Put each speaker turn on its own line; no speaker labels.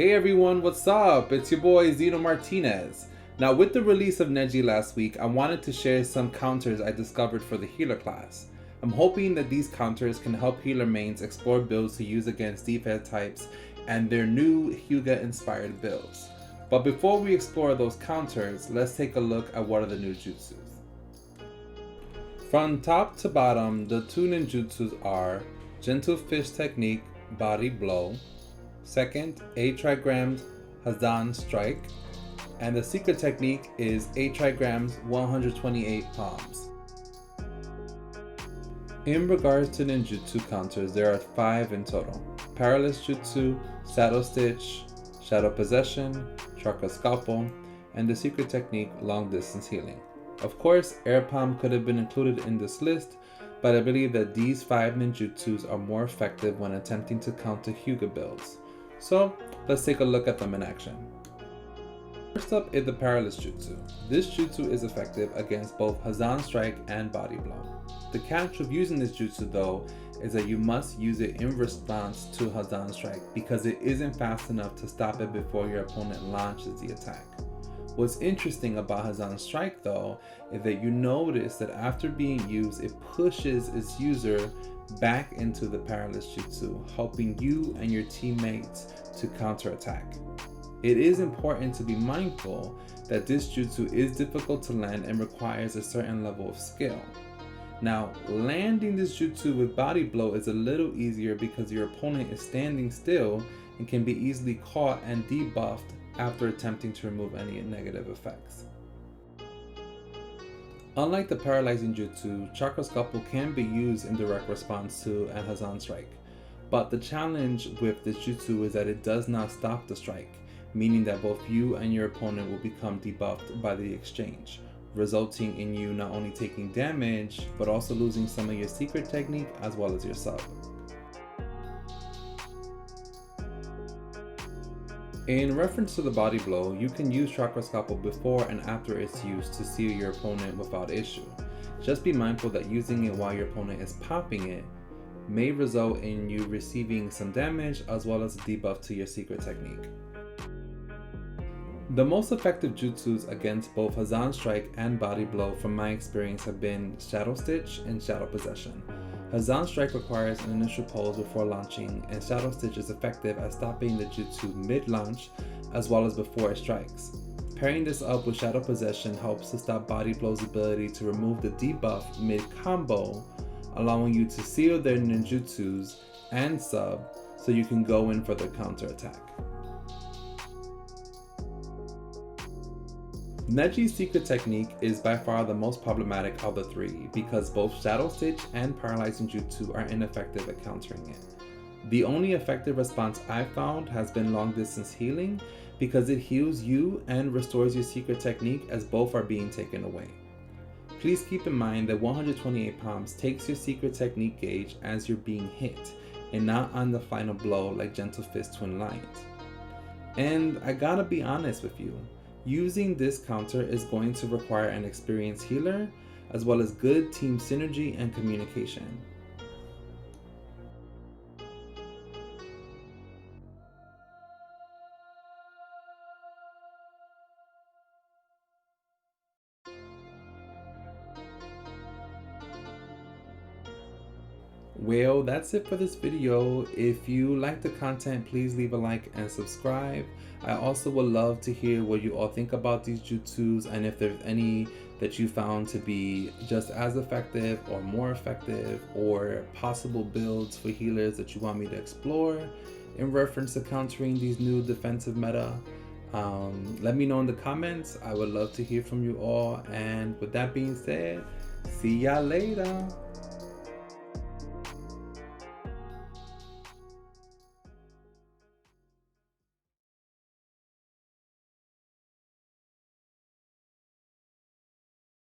Hey everyone, what's up? It's your boy Xeno Martinez. Now with the release of Neji last week, I wanted to share some counters I discovered for the healer class. I'm hoping that these counters can help healer mains explore builds to use against defense types and their new Hyuga inspired builds. But before we explore those counters, let's take a look at what are the new jutsus. From top to bottom, the two ninjutsus are Gentle Fish Technique Body Blow, second, 8 trigrams Hazan Strike, and the secret technique is 8 trigrams 128 palms. In regards to ninjutsu counters, there are 5 in total: Paralyzed Jutsu, Shadow Stitch, Shadow Possession, Chakra Scalpel, and the secret technique Long Distance Healing. Of course, Air Palm could have been included in this list, but I believe that these 5 ninjutsus are more effective when attempting to counter Hyuga builds. So let's take a look at them in action. First up is the Paralyzed Jutsu. This jutsu is effective against both Hazan Strike and Body Blow. The catch of using this jutsu though is that you must use it in response to Hazan Strike because it isn't fast enough to stop it before your opponent launches the attack. What's interesting about Hazan Strike though is that you notice that after being used, it pushes its user back into the Paralyzed Jutsu, helping you and your teammates to counterattack. It is important to be mindful that this jutsu is difficult to land and requires a certain level of skill. Now, landing this jutsu with Body Blow is a little easier because your opponent is standing still and can be easily caught and debuffed after attempting to remove any negative effects. Unlike the paralyzing jutsu, Chakra Scalpel can be used in direct response to a Hazan Strike, but the challenge with this jutsu is that it does not stop the strike, meaning that both you and your opponent will become debuffed by the exchange, resulting in you not only taking damage, but also losing some of your secret technique as well as your sub. In reference to the Body Blow, you can use Chakra Scalpel before and after its use to seal your opponent without issue. Just be mindful that using it while your opponent is popping it may result in you receiving some damage as well as a debuff to your secret technique. The most effective jutsus against both Hazan Strike and Body Blow from my experience have been Shadow Stitch and Shadow Possession. Hazan Strike requires an initial pose before launching, and Shadow Stitch is effective at stopping the jutsu mid-launch as well as before it strikes. Pairing this up with Shadow Possession helps to stop Body Blow's ability to remove the debuff mid-combo, allowing you to seal their ninjutsus and sub so you can go in for the counter-attack. Neji's secret technique is by far the most problematic of the 3 because both Shadow Stitch and Paralyzing Jutsu are ineffective at countering it. The only effective response I've found has been Long Distance Healing because it heals you and restores your secret technique as both are being taken away. Please keep in mind that 128 palms takes your secret technique gauge as you're being hit and not on the final blow like Gentle Fist Twin Lions. And I gotta be honest with you, using this counter is going to require an experienced healer as well as good team synergy and communication. Well, that's it for this video. If you like the content, please leave a like and subscribe. I also would love to hear what you all think about these jutsus and if there's any that you found to be just as effective or more effective or possible builds for healers that you want me to explore in reference to countering these new defensive meta. Let me know in the comments. I would love to hear from you all. And with that being said, see y'all later.